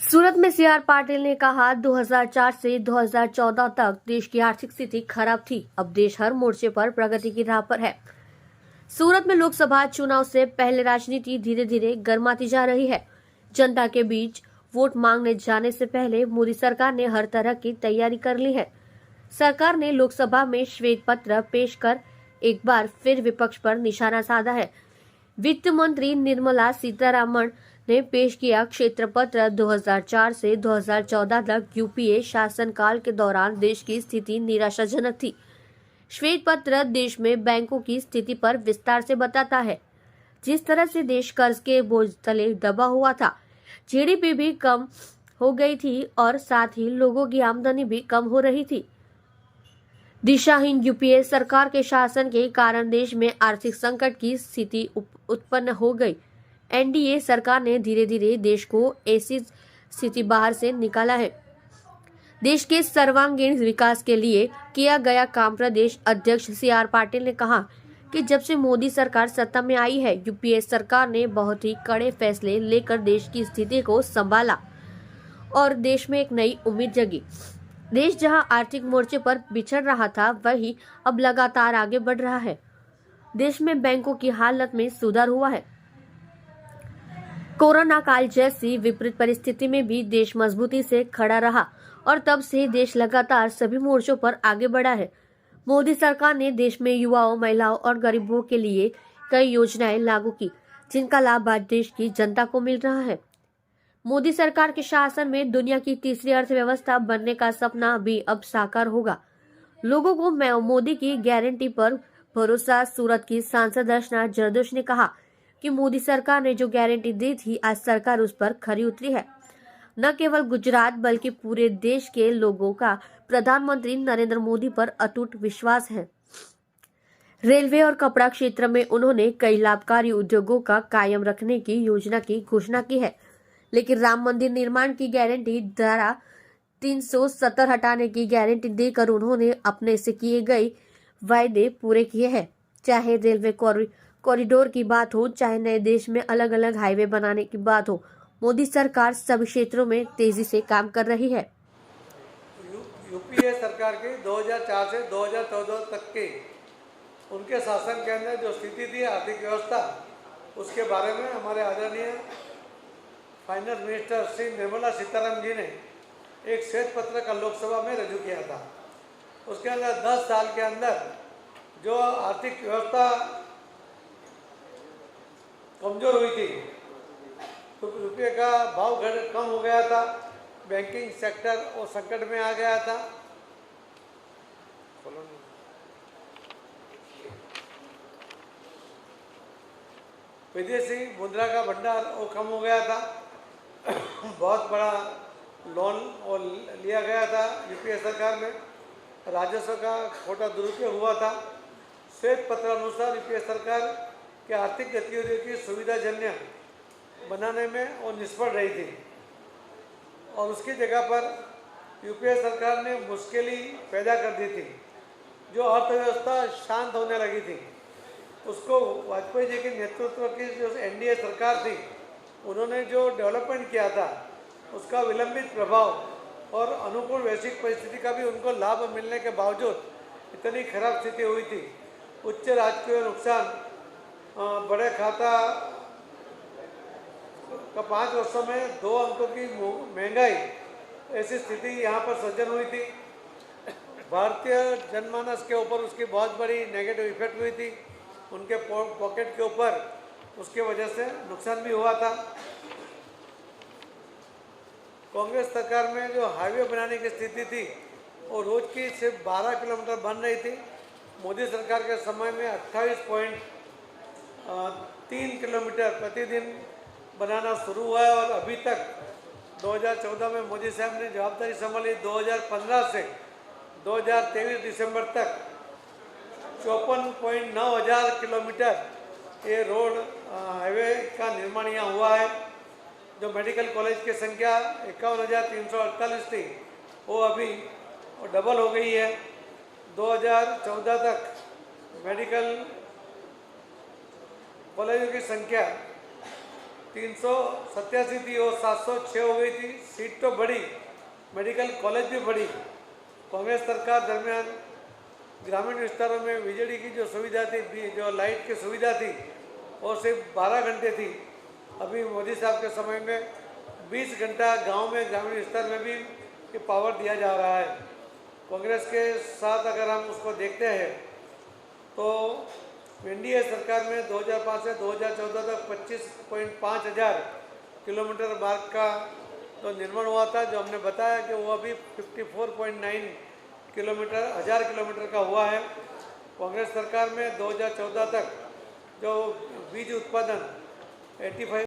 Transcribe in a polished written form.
सूरत में सीआर पाटिल ने कहा 2004 से 2014 तक देश की आर्थिक स्थिति खराब थी। अब देश हर मोर्चे पर प्रगति की राह पर है। सूरत में लोकसभा चुनाव से पहले राजनीति धीरे धीरे गर्माती जा रही है। जनता के बीच वोट मांगने जाने से पहले मोदी सरकार ने हर तरह की तैयारी कर ली है। सरकार ने लोकसभा में श्वेत पत्र पेश कर एक बार फिर विपक्ष पर निशाना साधा है। वित्त मंत्री निर्मला सीतारमण ने पेश किया क्षेत्र पत्र। 2004 से 2014 तक यूपीए शासनकाल के दौरान देश की स्थिति निराशाजनक थी। श्वेत पत्र देश में बैंकों की स्थिति पर विस्तार से बताता है। जिस तरह से देश कर्ज के बोझ तले दबा हुआ था, जीडीपी भी कम हो गई थी और साथ ही लोगों की आमदनी भी कम हो रही थी। दिशाहीन यूपीए सरकार के शासन के कारण देश में आर्थिक संकट की स्थिति उत्पन्न हो गई। एनडीए सरकार ने धीरे धीरे देश को ऐसी स्थिति बाहर से निकाला है। देश के सर्वांगीण विकास के लिए किया गया काम। प्रदेश अध्यक्ष सीआर पाटिल ने कहा कि जब से मोदी सरकार सत्ता में आई है, यूपीए सरकार ने बहुत ही कड़े फैसले लेकर देश की स्थिति को संभाला और देश में एक नई उम्मीद जगी। देश जहां आर्थिक मोर्चे पर बिछड़ रहा था, वहीं अब लगातार आगे बढ़ रहा है। देश में बैंकों की हालत में सुधार हुआ है। कोरोना काल जैसी विपरीत परिस्थिति में भी देश मजबूती से खड़ा रहा और तब से देश लगातार सभी मोर्चों पर आगे बढ़ा है। मोदी सरकार ने देश में युवाओं, महिलाओं और गरीबों के लिए कई योजनाएं लागू की, जिनका लाभ आज देश की जनता को मिल रहा है। मोदी सरकार के शासन में दुनिया की तीसरी अर्थव्यवस्था बनने का सपना भी अब साकार होगा। लोगों को मोदी की गारंटी पर भरोसा। सूरत की सांसद रचना जरदोश ने कहा कि मोदी सरकार ने जो गारंटी दी थी, आज सरकार उस पर खरी उतरी है। न केवल गुजरात बल्कि पूरे देश के लोगों का प्रधानमंत्री नरेंद्र मोदी पर अटूट विश्वास है। रेलवे और कपड़ा क्षेत्र में उन्होंने कई लाभकारी उद्योगों का कायम रखने की योजना की घोषणा की है, लेकिन राम मंदिर निर्माण की गारंटी धारा 370 हटाने की गारंटी देकर उन्होंने अपने से किए गए वायदे पूरे किए हैं। चाहे रेलवे कॉरिडोर की बात हो, चाहे नए देश में अलग अलग हाईवे बनाने की बात हो, मोदी सरकार सभी क्षेत्रों में तेजी से काम कर रही है। यूपीए सरकार की 2004 से 2014 तक के उनके शासन के अंदर जो स्थिति थी आर्थिक व्यवस्था, उसके बारे में हमारे आदरणीय फाइनेंस मिनिस्टर श्री निर्मला सीतारमण जी ने एक श्वेत पत्र का लोकसभा में रजू किया था। उसके अंदर 10 साल के अंदर जो आर्थिक व्यवस्था कमज़ोर हुई थी, तो रुपये का भाव कम हो गया था, बैंकिंग सेक्टर और संकट में आ गया था। विदेशी मुद्रा का भंडार वो कम हो गया था। बहुत बड़ा लोन और लिया गया था यूपीए सरकार में। राजस्व का खोटा दुरुपयोग हुआ था। श्वेत पत्र अनुसार यूपीए सरकार के आर्थिक गतिविधियों की सुविधाजन्य बनाने में वो निष्फल रही थी और उसकी जगह पर यूपीए सरकार ने मुश्किलें पैदा कर दी थी। जो अर्थव्यवस्था शांत होने लगी थी, उसको वाजपेयी जी के नेतृत्व की जो एनडीए सरकार थी, उन्होंने जो डेवलपमेंट किया था, उसका विलंबित प्रभाव और अनुकूल वैश्विक परिस्थिति का भी उनको लाभ मिलने के बावजूद इतनी खराब स्थिति हुई थी। उच्च राजकीय नुकसान, बड़े खाता का 5 वर्षों में 2 अंकों की महंगाई, ऐसी स्थिति यहाँ पर सृजन हुई थी। भारतीय जनमानस के ऊपर उसकी बहुत बड़ी नेगेटिव इफेक्ट हुई थी। उनके पॉकेट के ऊपर उसके वजह से नुकसान भी हुआ था। कांग्रेस सरकार में जो हाईवे बनाने की स्थिति थी, वो रोज की सिर्फ 12 किलोमीटर बन रही थी। मोदी सरकार के समय में 28.3 किलोमीटर प्रतिदिन बनाना शुरू हुआ है और अभी तक 2014 में मोदी साहब ने जवाबदारी संभाली। 2015 से 2023 दिसंबर तक 54.9 हज़ार किलोमीटर ये रोड हाईवे का निर्माण यहाँ हुआ है। जो मेडिकल कॉलेज की संख्या 51,348 थी, वो अभी डबल हो गई है। 2014 तक मेडिकल कॉलेजों की संख्या 387 थी और 706 हो गई थी। सीट तो बढ़ी, मेडिकल कॉलेज भी बढ़ी। कांग्रेस सरकार दरमियान ग्रामीण विस्तारों में बिजली की जो सुविधा थी, जो लाइट की सुविधा थी, वो सिर्फ 12 घंटे थी। अभी मोदी साहब के समय में 20 घंटा गांव में, ग्रामीण विस्तार में भी ये पावर दिया जा रहा है। कांग्रेस के साथ अगर हम उसको देखते हैं तो एनडीए सरकार में 2005 से 2014 तक 25.5 हजार किलोमीटर मार्ग का जो निर्माण हुआ था, जो हमने बताया कि वो अभी 54.9 किलोमीटर, 1000 किलोमीटर का हुआ है। कांग्रेस सरकार में 2014 तक जो बीज उत्पादन 85